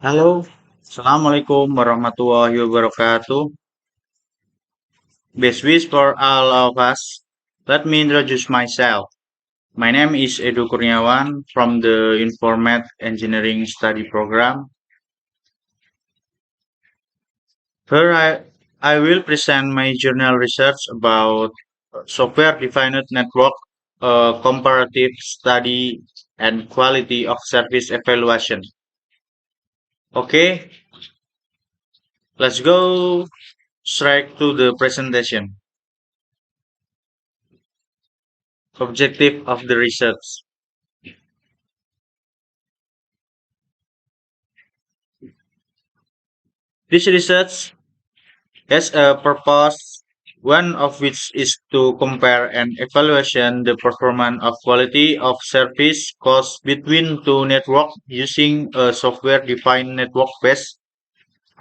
Halo, Assalamualaikum warahmatullahi wabarakatuh. Best wish for all of us. Let me introduce myself. My name is Edu Kurniawan from the Informat Engineering Study Program. Here I will present my journal research about software-defined network, comparative study, and quality of service evaluation. Okay, let's go straight to the presentation. Objective of the research. This research has a purpose, one of which is to compare and evaluation the performance of quality of service cost between two networks using a software-defined network-based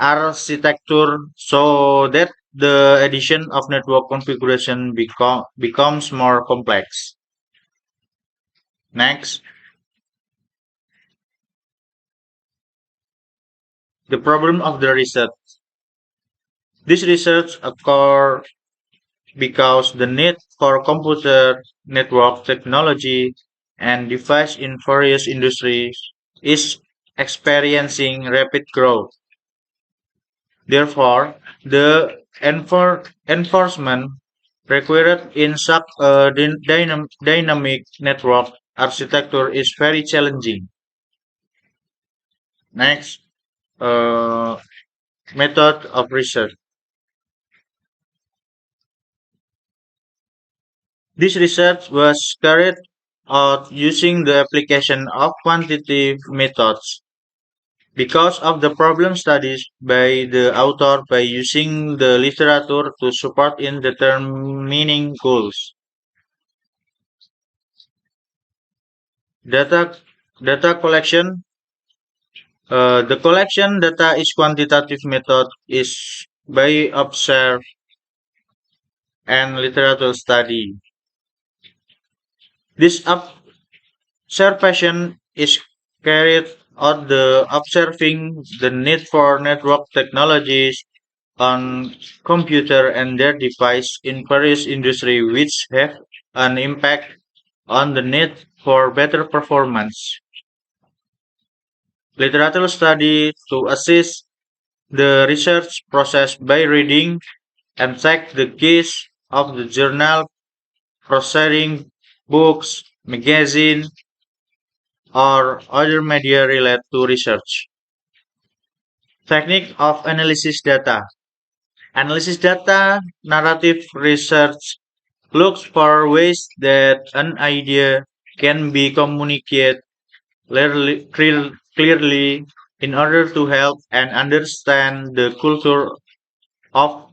architecture so that the addition of network configuration becomes more complex. Next, the problem of the research. This research occurs because the need for computer network technology and device in various industries is experiencing rapid growth. Therefore, the enforcement required in such a dynamic network architecture is very challenging. Next, uh, method of research. This research was carried out using the application of quantitative methods because of the problem studies by the author by using the literature to support in determining goals. Data data collection. The collection data is quantitative method is by observe and literature study. This observation is carried out the observing the need for network technologies on computer and their device in various industries which have an impact on the need for better performance. Literature study to assist the research process by reading and check the case of the journal, proceeding, books, magazine, or other media related to research. Technique of analysis data. Analysis data narrative research looks for ways that an idea can be communicated clearly in order to help and understand the culture of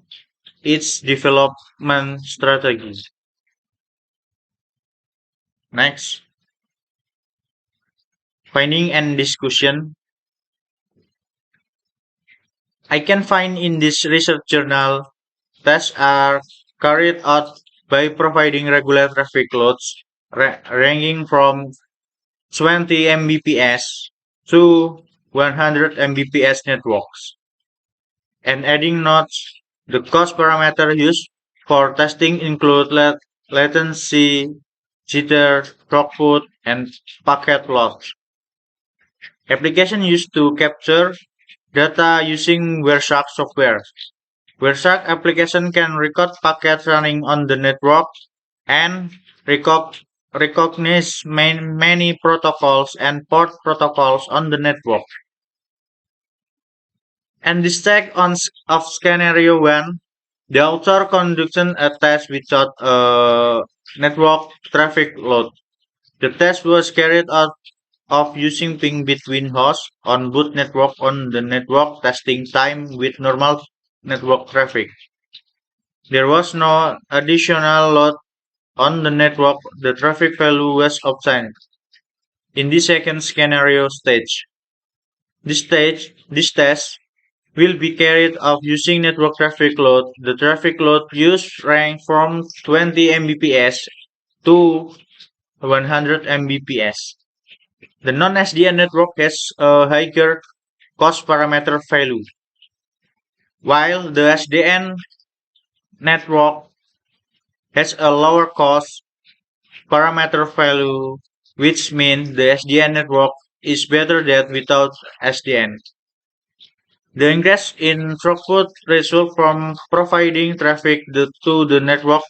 its development strategy. Next, finding and discussion. I can find in this research journal tests are carried out by providing regular traffic loads ranging from 20 Mbps to 100 Mbps networks, and adding notes. The cost parameter used for testing include latency, jitter, throughput, and packet loss. Application used to capture data using Wireshark software. Wireshark application can record packets running on the network and recognize many protocols and port protocols on the network. And this tag of scenario 1, the author conducted a test without a network traffic load. The test was carried out of using ping between hosts on boot network on the network testing time with normal network traffic. There was no additional load on the network. The traffic value was obtained. In the second scenario stage, this test will be carried out using network traffic load. The traffic load used range from 20 Mbps to 100 Mbps. The non-SDN network has a higher cost parameter value, while the SDN network has a lower cost parameter value, which means the SDN network is better than without SDN. The increase in throughput results from providing traffic to the network,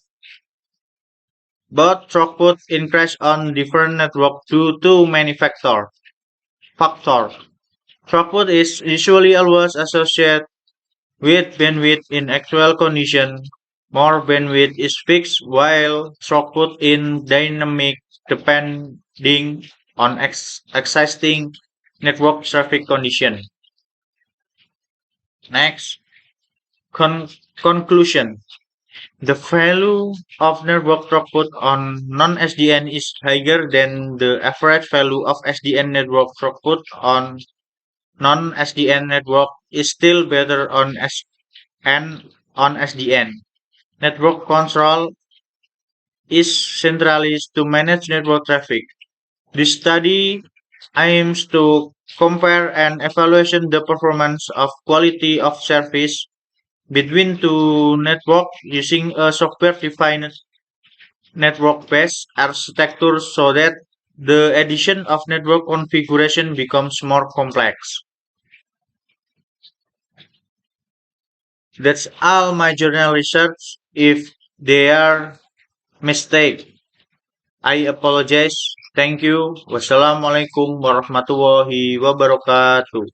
but throughput increase on different network due to many factors. Throughput is usually always associated with bandwidth in actual condition. More bandwidth is fixed while throughput in dynamic depending on existing network traffic condition. Next, conclusion. The value of network throughput on non-SDN is higher than the average value of SDN network throughput on non-SDN network is still better on SDN. Network control is centralized to manage network traffic. This study aims to compare and evaluate the performance of quality of service between two networks using a software-defined network-based architecture so that the addition of network configuration becomes more complex. That's all my journal research. If they are mistake, I apologize. Thank you. Wassalamualaikum warahmatullahi wabarakatuh.